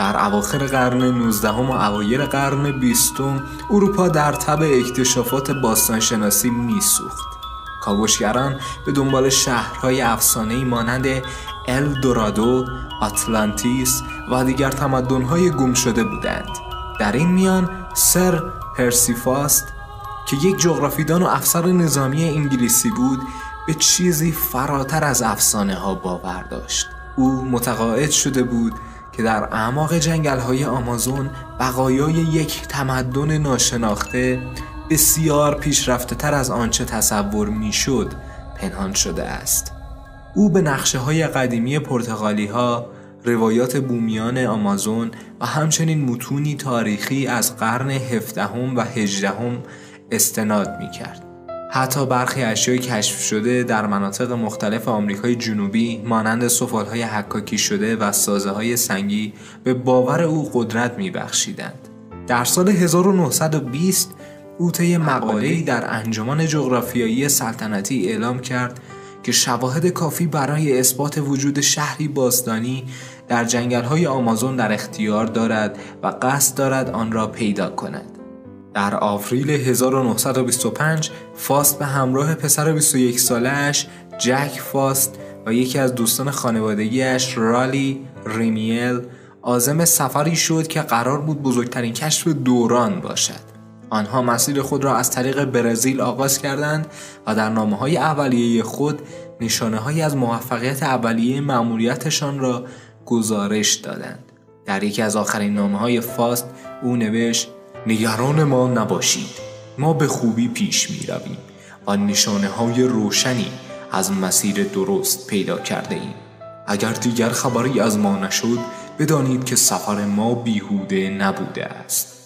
در اواخر قرن 19 و اوایل قرن 20 اروپا در تب اکتشافات باستانشناسی میسوخت. کاوشگران به دنبال شهرهای افسانه‌ای مانند الدورادو، آتلانتیس و دیگر تمدن‌های گم شده بودند. در این میان سر پرسی فاست که یک جغرافیدان و افسر نظامی انگلیسی بود به چیزی فراتر از افسانه ها باور داشت. او متقاعد شده بود که در اعماق جنگل‌های آمازون بقایای یک تمدن ناشناخته بسیار پیشرفته تر از آنچه تصور میشد پنهان شده است. او به نقشه‌های قدیمی پرتغالی‌ها، روایات بومیان آمازون و همچنین متونی تاریخی از قرن 17 و 18 استناد می‌کرد. حتی برخی اشیای کشف شده در مناطق مختلف آمریکای جنوبی مانند سفالهای حکاکی شده و سازه‌های سنگی به باور او قدرت می‌بخشیدند. در سال 1920 او طی مقاله‌ای در انجمن جغرافیایی سلطنتی اعلام کرد که شواهد کافی برای اثبات وجود شهری باستانی در جنگل‌های آمازون در اختیار دارد و قصد دارد آن را پیدا کند. در آوریل 1925 فاست به همراه پسر 21 ساله‌اش جک فاست و یکی از دوستان خانوادگیش رالی ریمیل عازم سفری شد که قرار بود بزرگترین کشف دوران باشد. آنها مسیر خود را از طریق برزیل آغاز کردند و در نامه‌های اولیه خود نشانه‌هایی از موفقیت اولیه مأموریتشان را گزارش دادند. در یکی از آخرین نامه‌های فاست او نوشت: نگران ما نباشید، ما به خوبی پیش می رویم و نشانه‌های روشنی از مسیر درست پیدا کرده ایم. اگر دیگر خبری از ما نشد بدانید که سفر ما بیهوده نبوده است.